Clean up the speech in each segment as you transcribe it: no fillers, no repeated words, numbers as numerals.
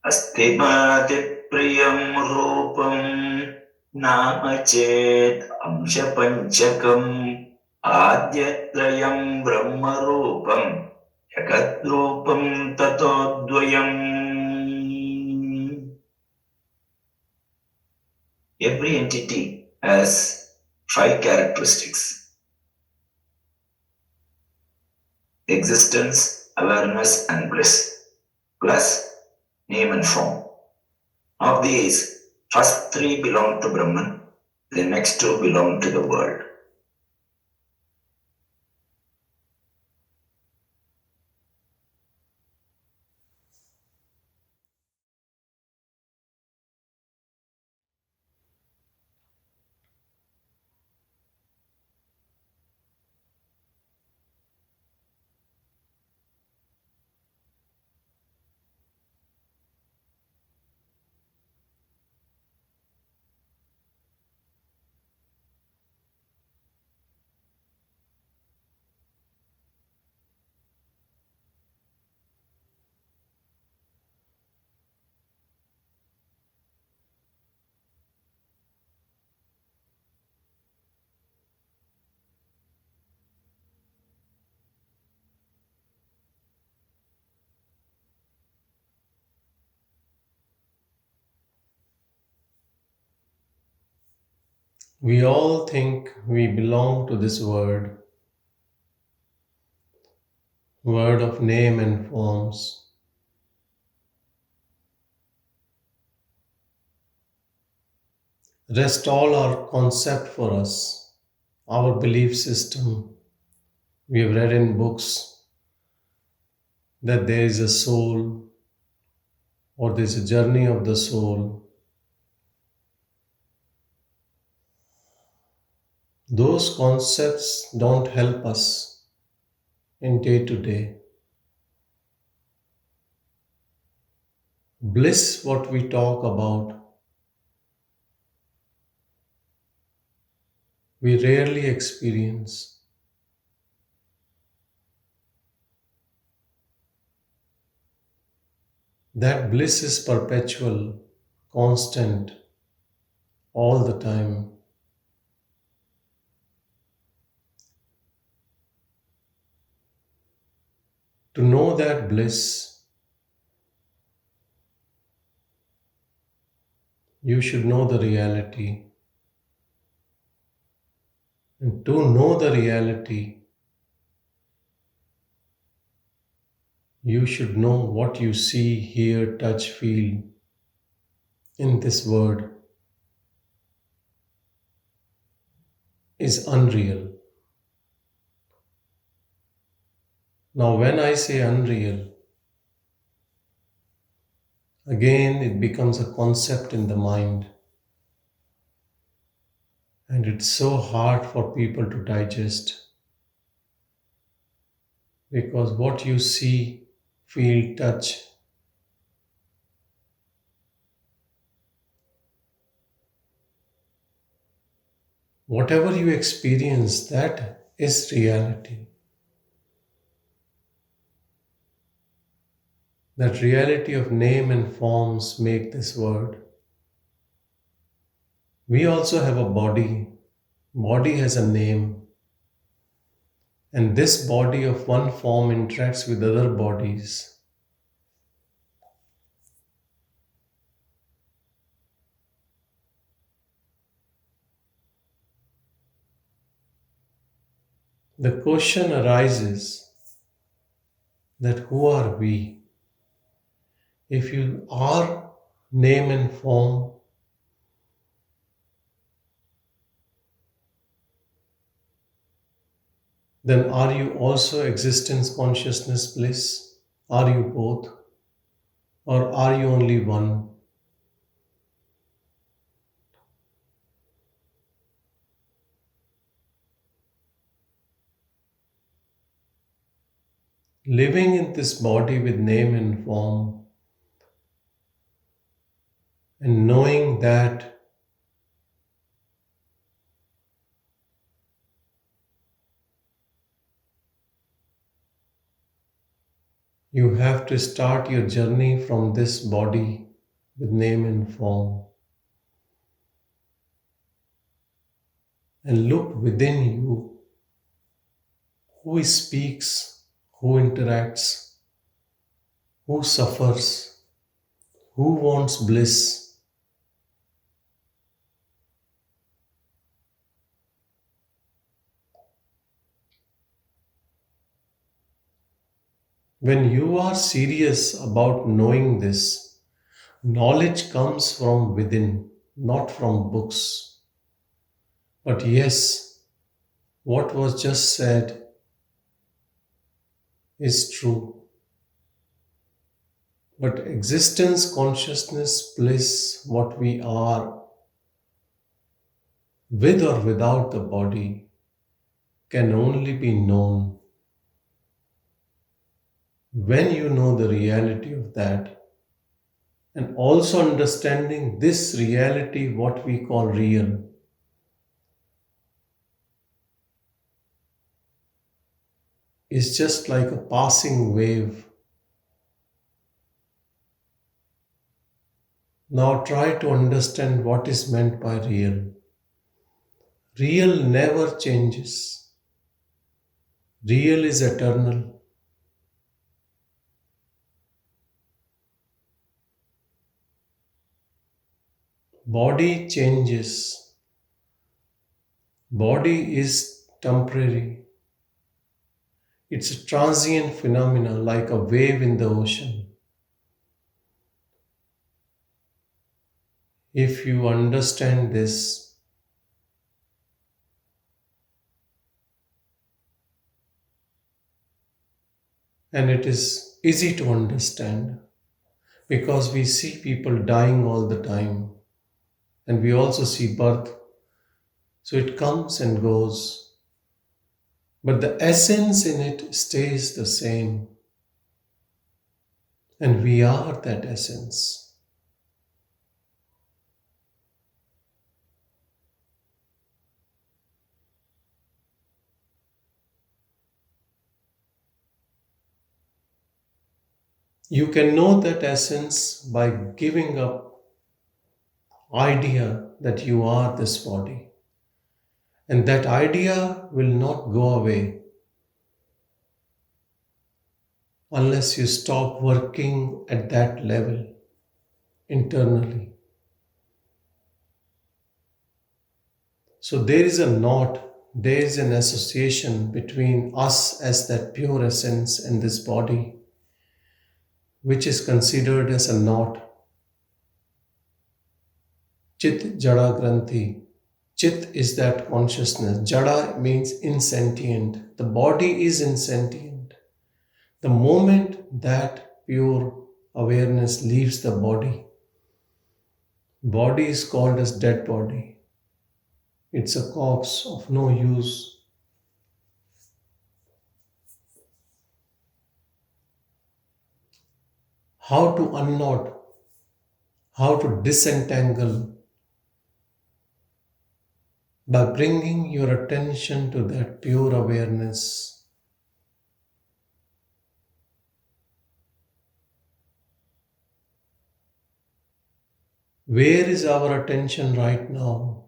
अस्ति भाति प्रियं रूपं नाम चेत् अंशपञ्चकम् आद्यत्रयं ब्रह्मरूपं जगद्रूपं ततोऽद्वयम्. Every entity has 5 characteristics: existence, awareness and bliss, plus name and form. Of these, first 3 belong to Brahman, the next 2 belong to the world. We all think we belong to this word of name and forms. Rest all our concept for us, our belief system. We have read in books that there is a soul or there is a journey of the soul. Those concepts don't help us in day to day. Bliss, what we talk about, we rarely experience. That bliss is perpetual, constant, all the time. To know that bliss, you should know the reality. And to know the reality, you should know what you see, hear, touch, feel in this word is unreal. Now, when I say unreal, again it becomes a concept in the mind. And it's so hard for people to digest because what you see, feel, touch, whatever you experience, that is reality. That reality of name and forms make this word. We also have a body. Body has a name. And this body of one form interacts with other bodies. The question arises that who are we? If you are name and form, then are you also existence, consciousness, bliss? Are you both? Or are you only one? Living in this body with name and form and knowing that You have to start your journey from this body with name and form and look within you who speaks, who interacts, who suffers, who wants bliss. When you are serious about knowing this, knowledge comes from within, not from books. But yes, what was just said is true. But existence, consciousness, bliss, what we are, with or without the body, can only be known when you know the reality of that, and also understanding this reality, what we call real, is just like a passing wave. Now try to understand what is meant by real. Real never changes. Real is eternal. Body changes. Body is temporary. It's a transient phenomena like a wave in the ocean. If you understand this, and it is easy to understand because we see people dying all the time and we also see birth. So it comes and goes, but the essence in it stays the same, and we are that essence. You can know that essence by giving up idea that you are this body, and that idea will not go away unless you stop working at that level internally. So there is a knot, there is an association between us as that pure essence and this body, which is considered as a knot. Chit Jada Granthi. Chit is that consciousness. Jada means insentient. The body is insentient. The moment that pure awareness leaves the body, body is called as dead body. It's a corpse of no use. How to unknot, how to disentangle, by bringing your attention to that pure awareness. Where is our attention right now?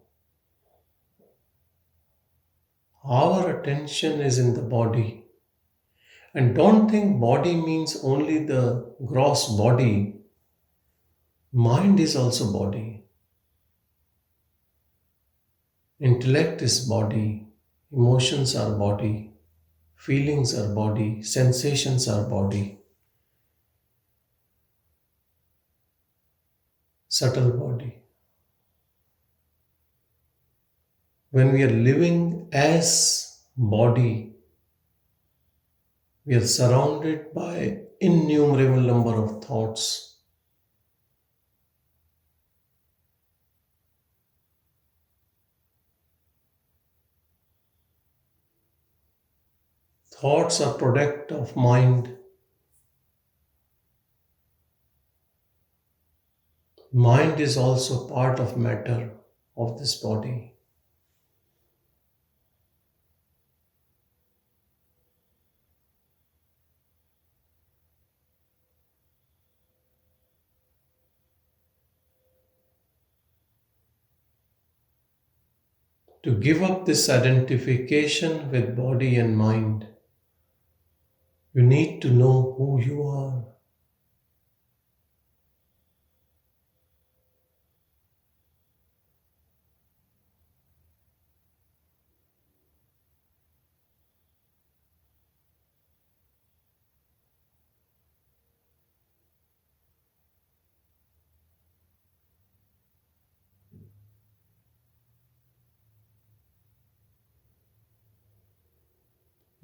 Our attention is in the body. And don't think body means only the gross body. Mind is also body. Intellect is body. Emotions are body. Feelings are body. Sensations are body. Subtle body. When we are living as body, we are surrounded by innumerable number of thoughts. Thoughts are product of mind. Mind is also part of matter of this body. To give up this identification with body and mind, you need to know who you are.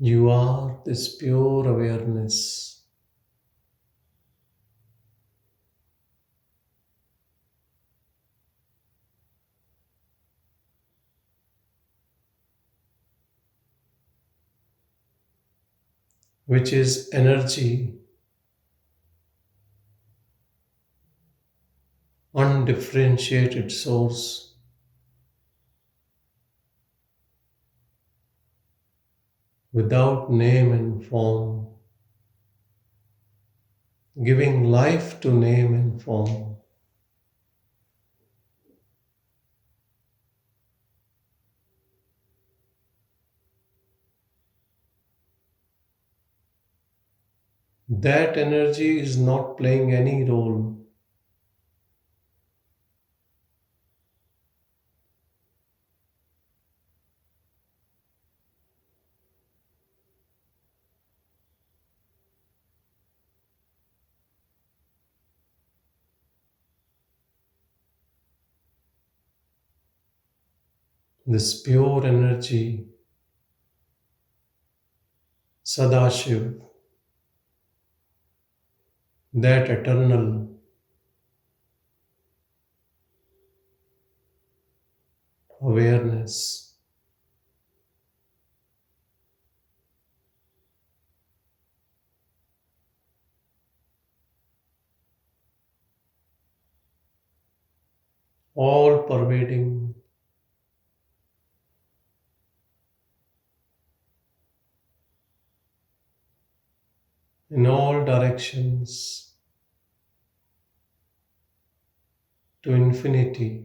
You are this pure awareness, which is energy, undifferentiated source, without name and form, giving life to name and form. That energy is not playing any role. This pure energy, Sadashiv, that eternal awareness, all pervading, in all directions, to infinity.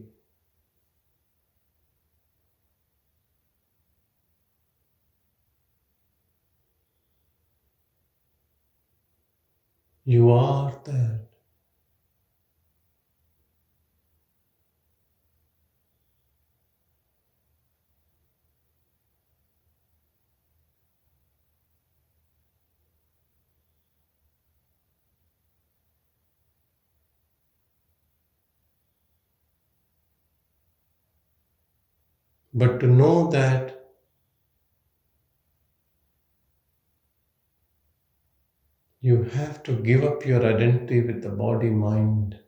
You are that. But to know that, you have to give up your identity with the body mind,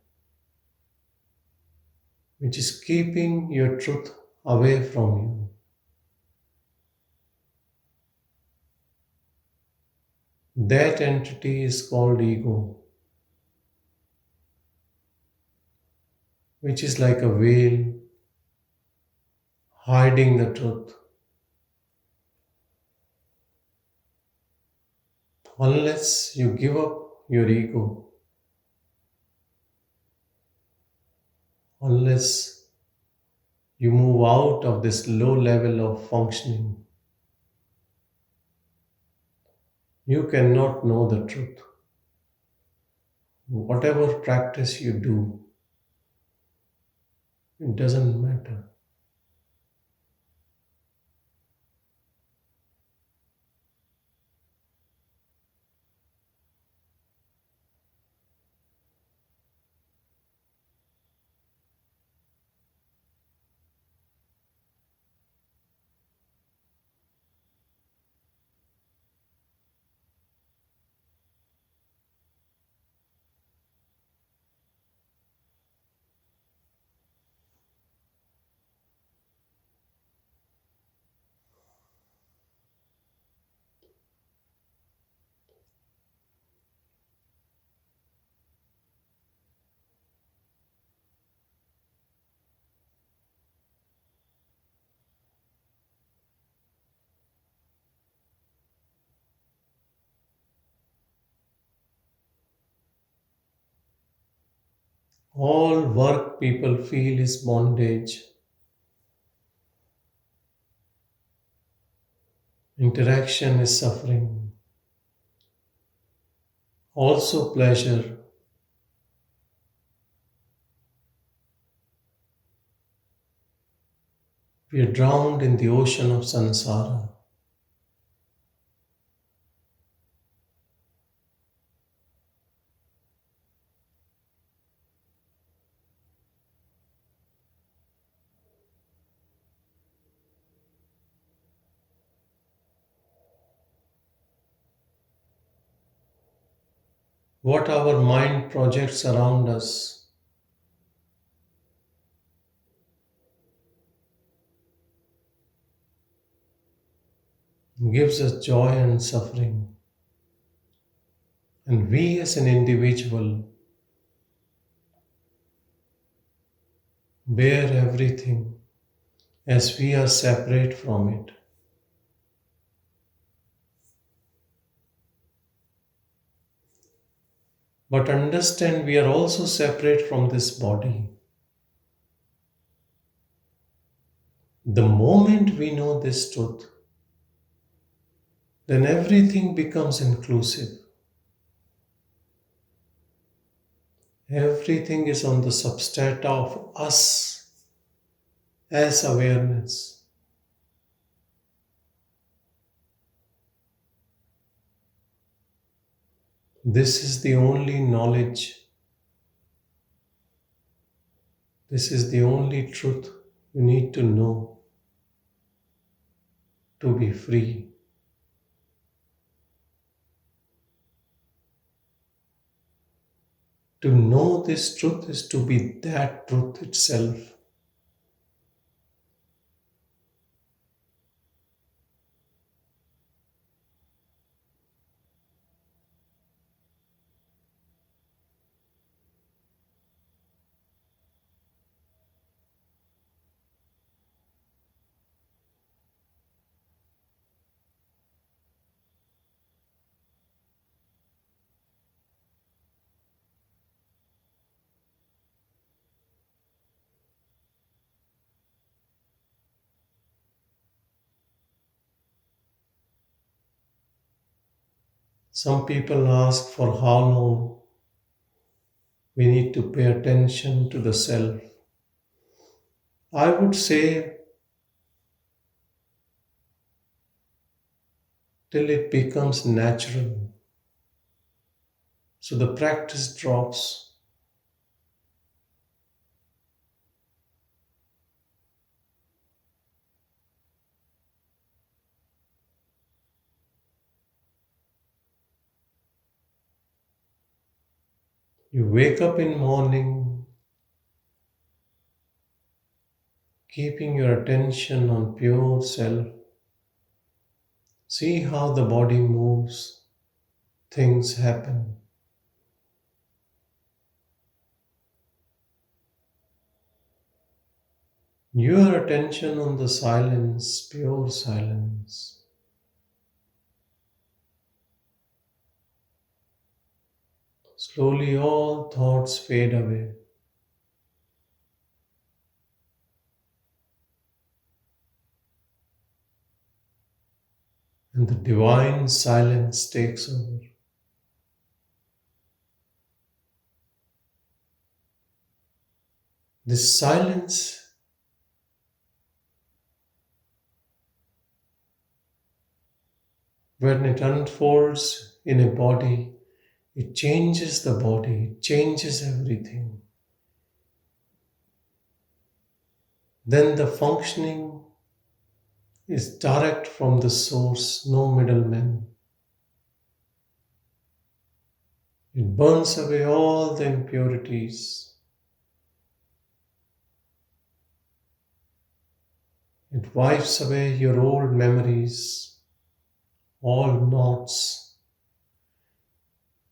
which is keeping your truth away from you. That entity is called ego, which is like a veil hiding the truth. Unless you give up your ego, unless you move out of this low level of functioning, you cannot know the truth. Whatever practice you do, it doesn't matter. All work people feel is bondage. Interaction is suffering. Also pleasure. We are drowned in the ocean of samsara. What our mind projects around us gives us joy and suffering. And we as an individual bear everything as we are separate from it. But understand we are also separate from this body. The moment we know this truth, then everything becomes inclusive. Everything is on the substrata of us as awareness. This is the only knowledge. This is the only truth you need to know to be free. To know this truth is to be that truth itself. Some people ask for how long we need to pay attention to the self. I would say till it becomes natural. So the practice drops. You wake up in morning, keeping your attention on pure self. See how the body moves, things happen. Your attention on the silence, pure silence. Slowly all thoughts fade away. And the divine silence takes over. This silence when it unfolds in a body, it changes the body, it changes everything. Then the functioning is direct from the source, no middlemen. It burns away all the impurities. It wipes away your old memories, all knots.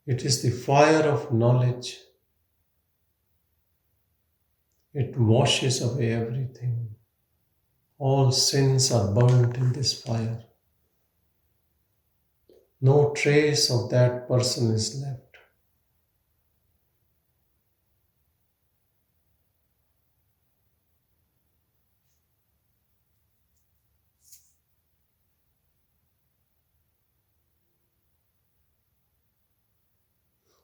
It is the fire of knowledge. It washes away everything. All sins are burnt in this fire. No trace of that person is left.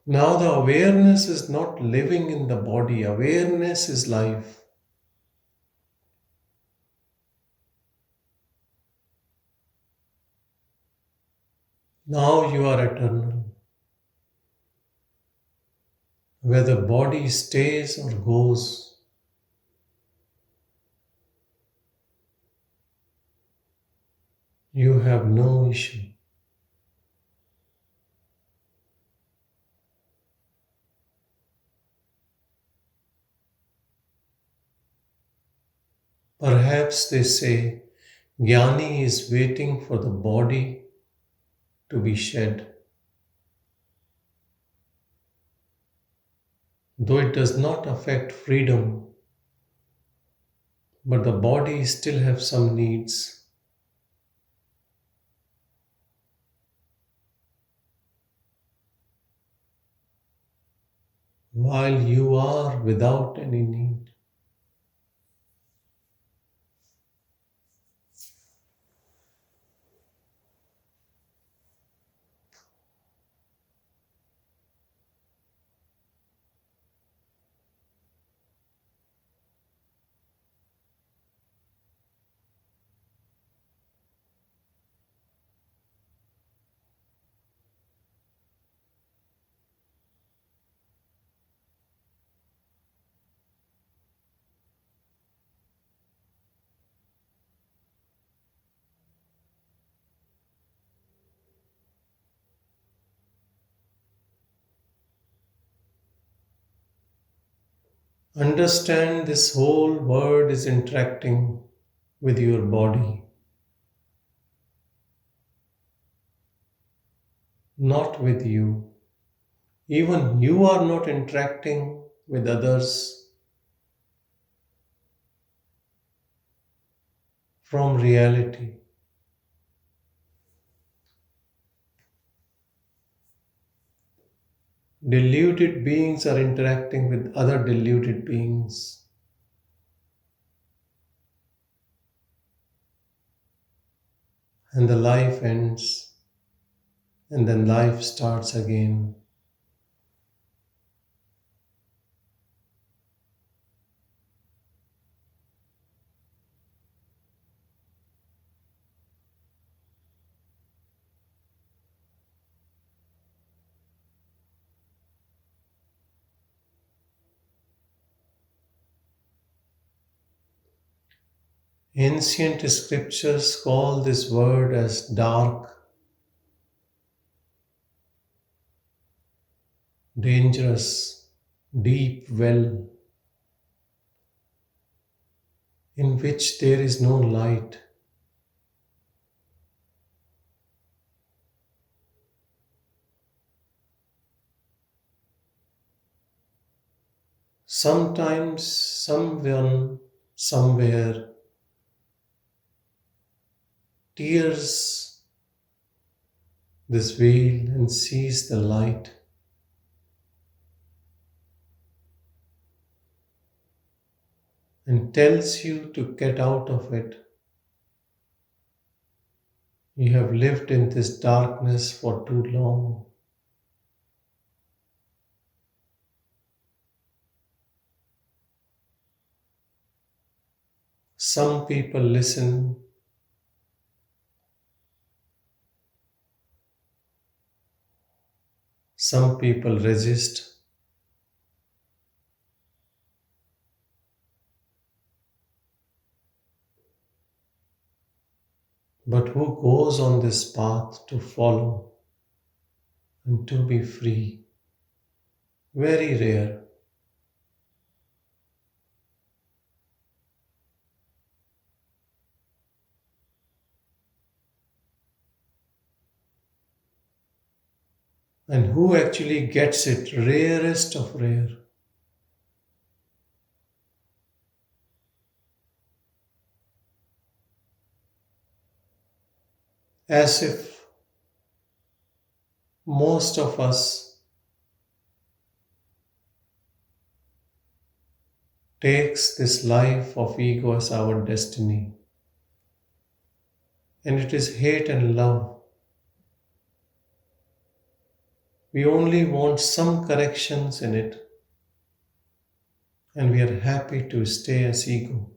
Now, the awareness is not living in the body, awareness is life. Now you are eternal. Whether body stays or goes, you have no issue. Perhaps they say Jnani is waiting for the body to be shed. Though it does not affect freedom, but the body still have some needs. While you are without any need. Understand this whole world is interacting with your body, not with you. Even you are not interacting with others from reality. Deluded beings are interacting with other deluded beings. And the life ends, and then life starts again. Ancient scriptures call this word as dark, dangerous, deep well in which there is no light. Sometimes, someone, somewhere, tears this veil and sees the light and tells you to get out of it. You have lived in this darkness for too long. Some people listen, some people resist, but who goes on this path to follow and to be free? Very rare. And who actually gets it? Rarest of rare. As if most of us takes this life of ego as our destiny. And it is hate and love. We only want some corrections in it, and we are happy to stay as ego.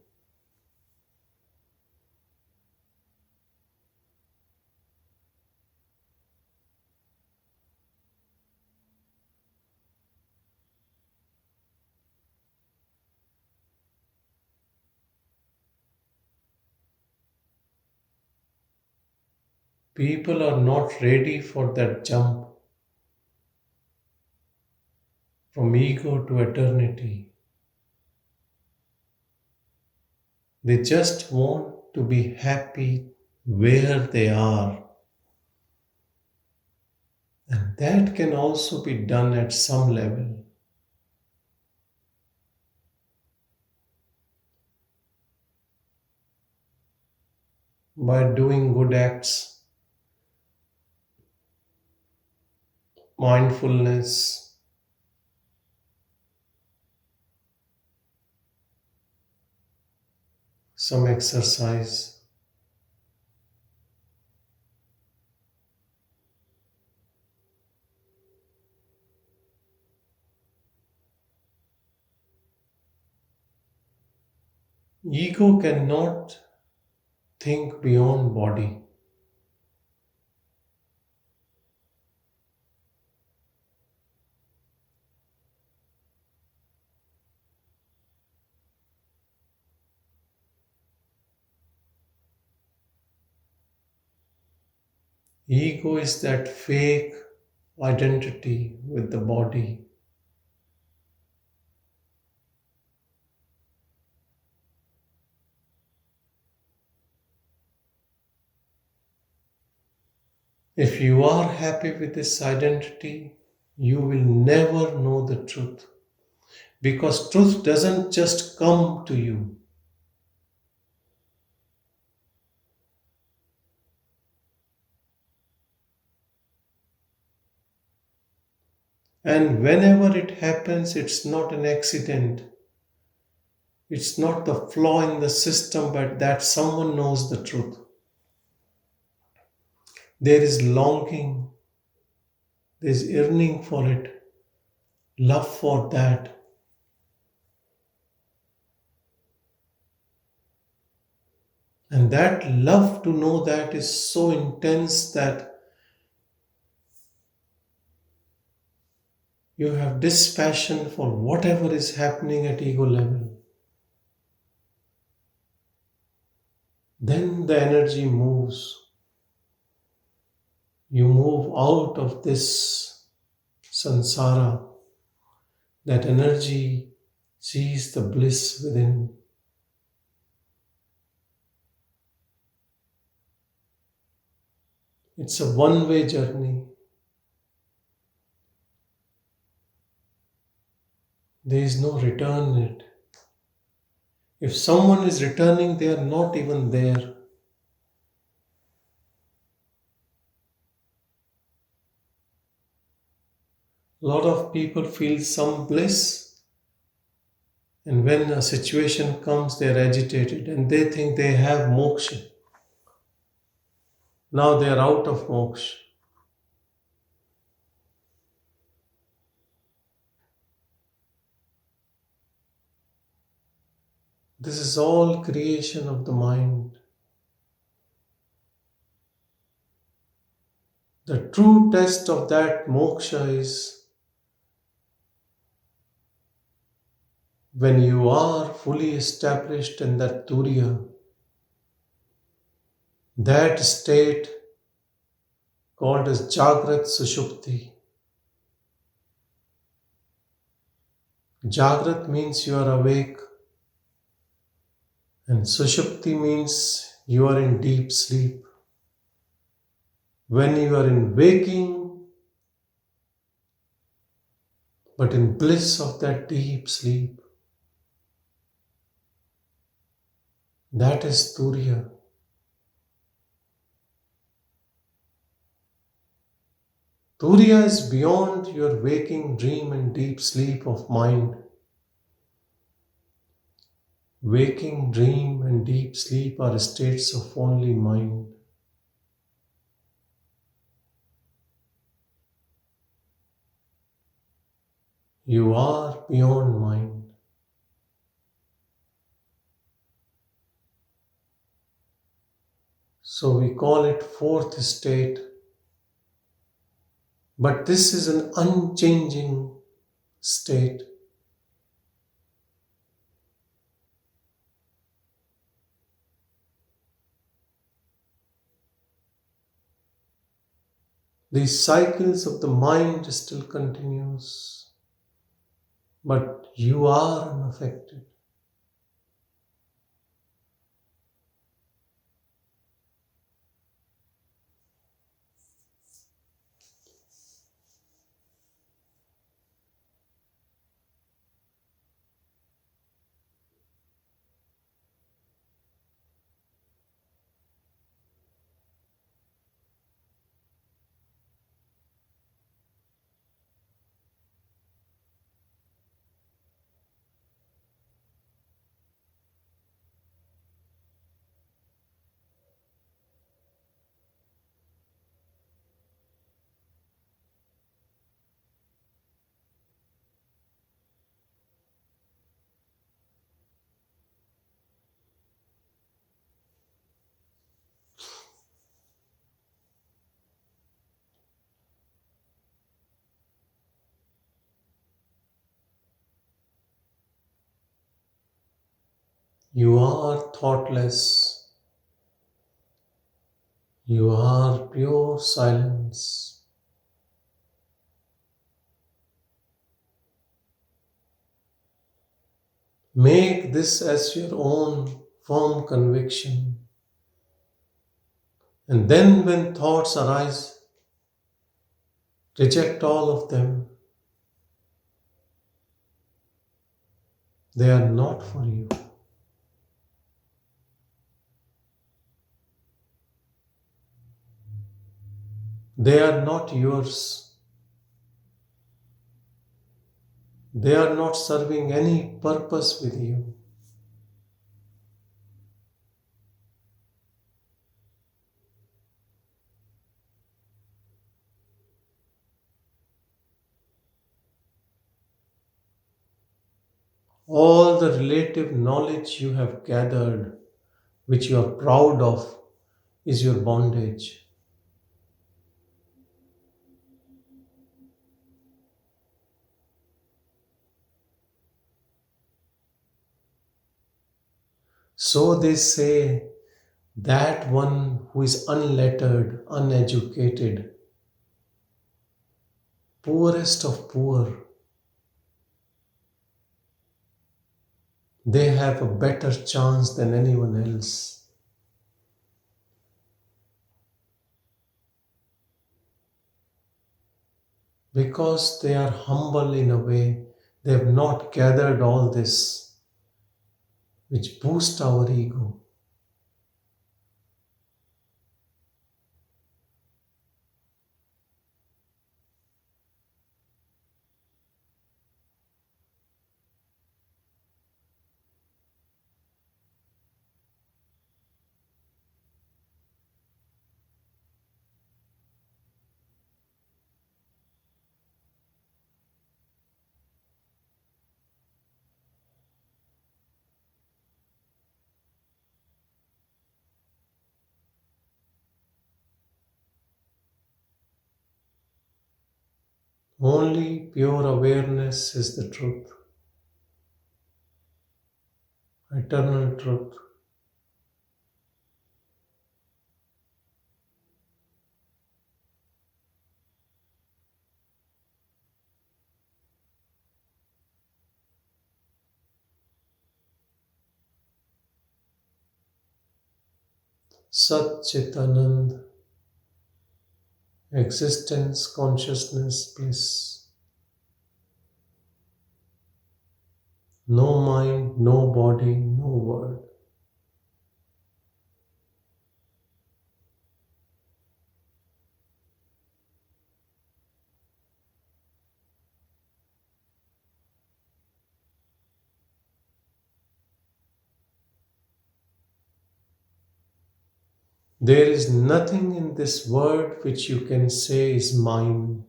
People are not ready for that jump from ego to eternity. They just want to be happy where they are. And that can also be done at some level. By doing good acts, mindfulness, some exercise. Ego cannot think beyond body. Ego is that fake identity with the body. If you are happy with this identity, you will never know the truth. Because truth doesn't just come to you. And whenever it happens, it's not an accident. It's not the flaw in the system, but that someone knows the truth. There is longing, there is yearning for it, love for that. And that love to know that is so intense that you have dispassion for whatever is happening at ego level. Then the energy moves. You move out of this samsara. That energy sees the bliss within. It's a one-way journey. There is no return in it. If someone is returning, they are not even there. A lot of people feel some bliss, and when a situation comes, they are agitated and they think they have moksha. Now they are out of moksha. This is all creation of the mind. The true test of that moksha is when you are fully established in that turiya, that state called as Jagrut Sushupti. Jagrut means you are awake, and Sushupti means you are in deep sleep. When you are in waking, but in bliss of that deep sleep, that is Turiya. Turiya is beyond your waking dream and deep sleep of mind. Waking, dream, and deep sleep are states of only mind. You are beyond mind. So we call it fourth state, but this is an unchanging state. These cycles of the mind still continues, but you are unaffected. You are thoughtless. You are pure silence. Make this as your own firm conviction. And then, when thoughts arise, reject all of them. They are not for you. They are not yours. They are not serving any purpose with you. All the relative knowledge you have gathered, which you are proud of, is your bondage. So they say that one who is unlettered, uneducated, poorest of poor, they have a better chance than anyone else. Because they are humble in a way, they have not gathered all this, which boosts our ego. Only pure awareness is the truth, eternal truth. Sat Chitanand, existence, consciousness, bliss. No mind, no body, no word. There is nothing in this world which you can say is mine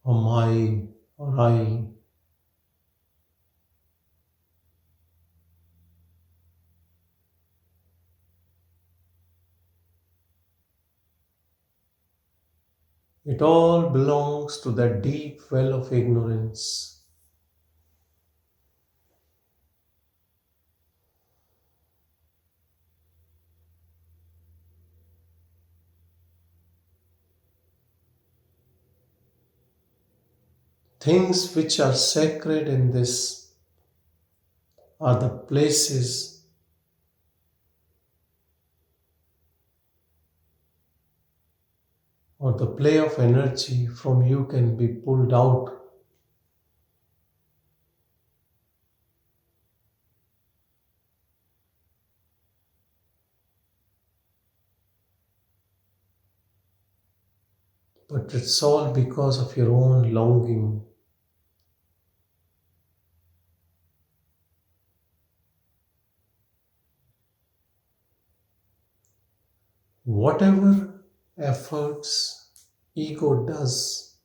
or my. or I. It all belongs to that deep well of ignorance. Things which are sacred in this are the places or the play of energy from you can be pulled out. But it's all because of your own longing. Whatever efforts ego does,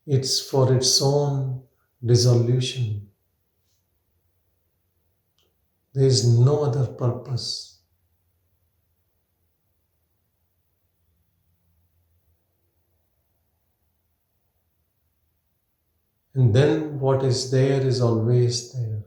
it's for its own dissolution. There is no other purpose. And then what is there is always there.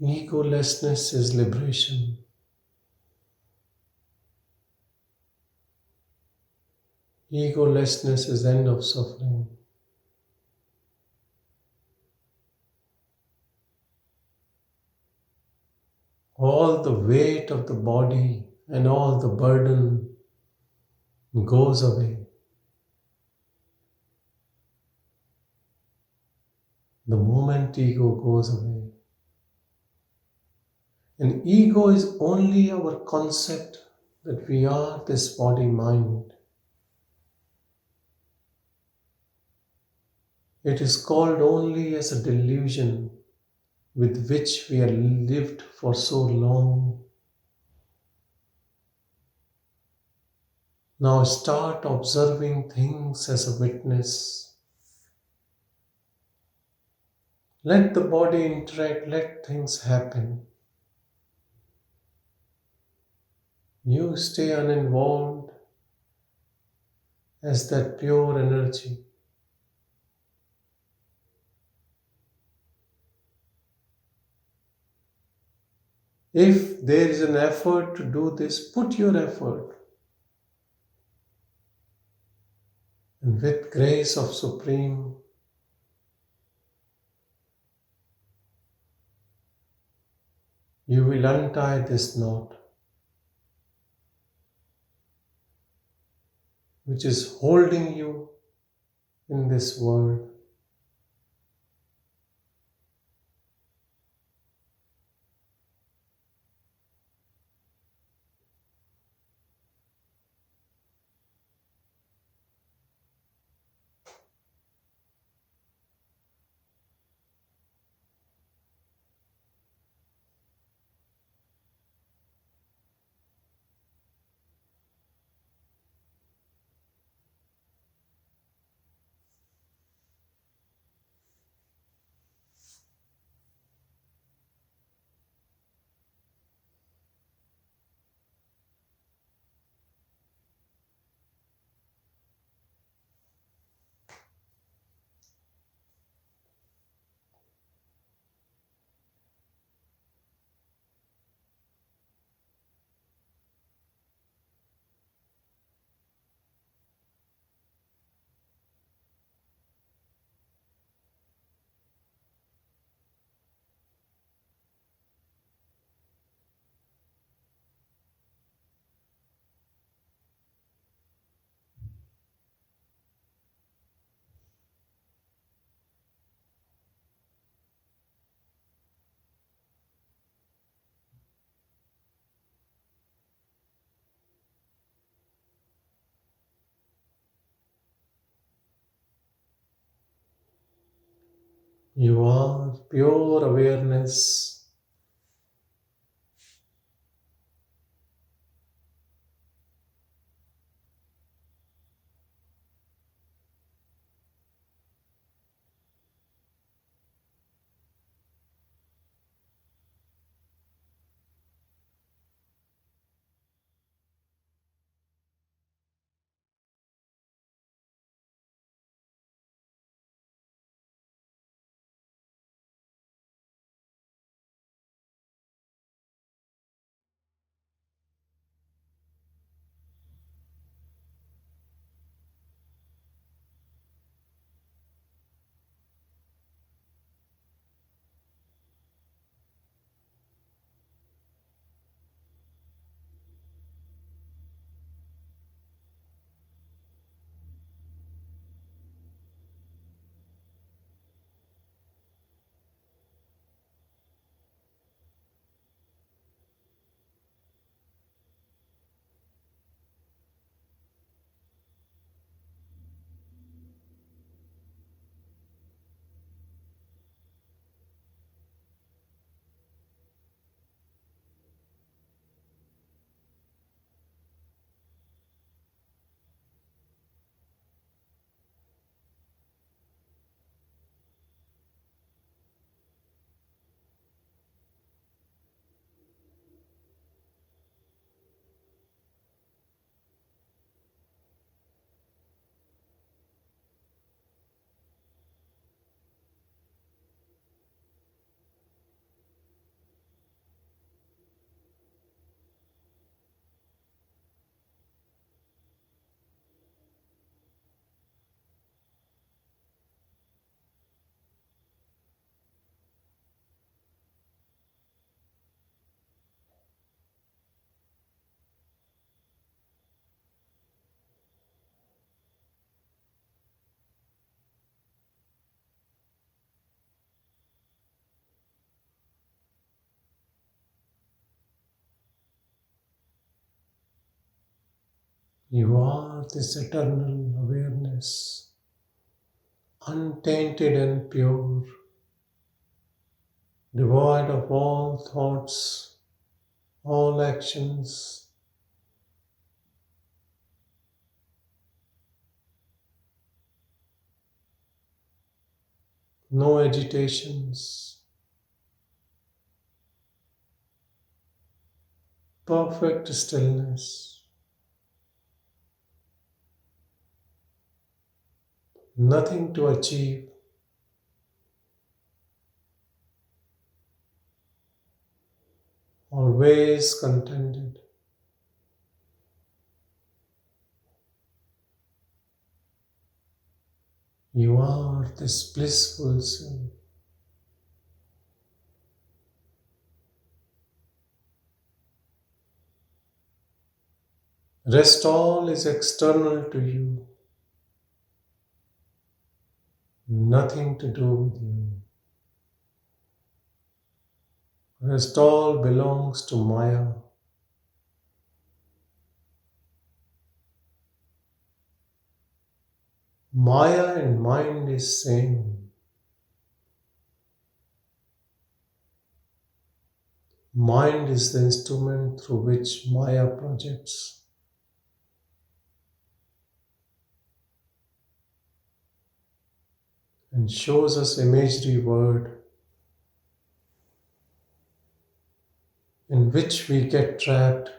Egolessness is liberation. Egolessness is end of suffering. All the weight of the body and all the burden goes away. The moment ego goes away. And ego is only our concept that we are this body mind. It is called only as a delusion with which we have lived for so long. Now start observing things as a witness. Let the body interact, let things happen. You stay uninvolved as that pure energy. If there is an effort to do this, put your effort. And with grace of Supreme, you will untie this knot, which is holding you in this world. You are pure awareness. You are this eternal awareness, untainted and pure, devoid of all thoughts, all actions, no agitations, perfect stillness, nothing to achieve, always contented. You are this blissful self. Rest all is external to you, nothing to do with you. Rest all belongs to Maya. Maya and mind is same. Mind is the instrument through which Maya projects. And shows us imagery word in which we get trapped.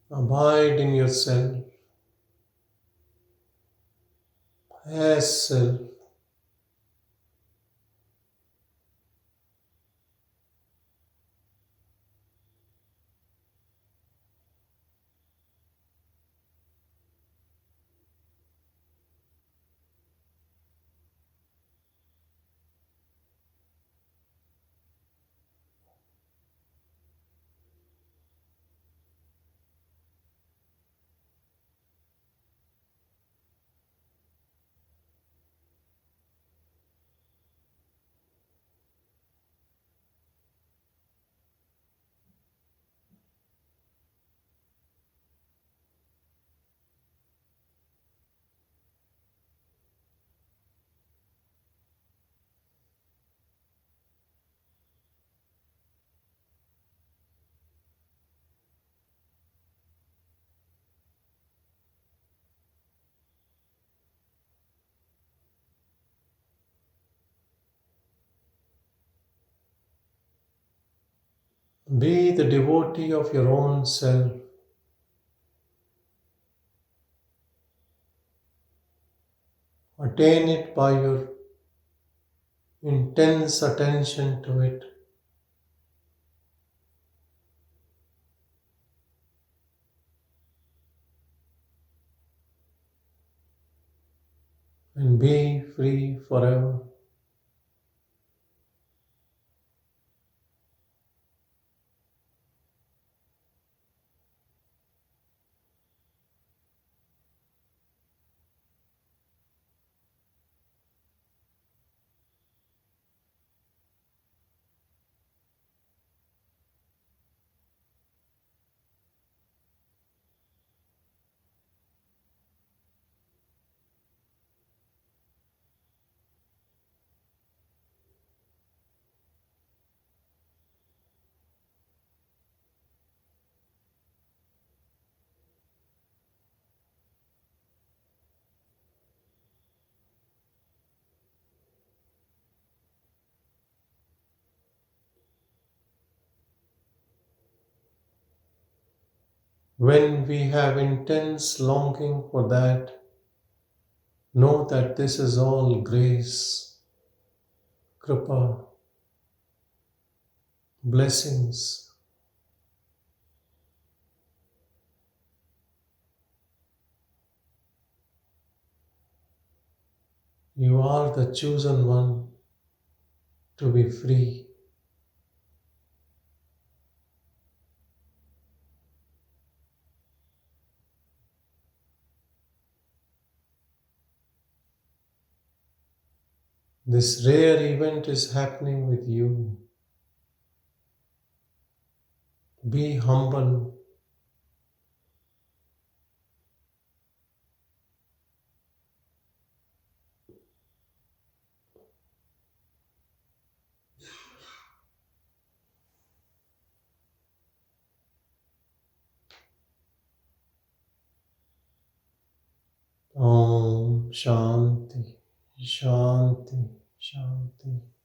Abide in yourself as self. Be the devotee of your own self. Attain it by your intense attention to it. And be free forever. When we have intense longing for that, know that this is all grace, kripa, blessings. You are the chosen one to be free. This rare event is happening with you. Be humble. Om Shanti, Shanti, Shanti.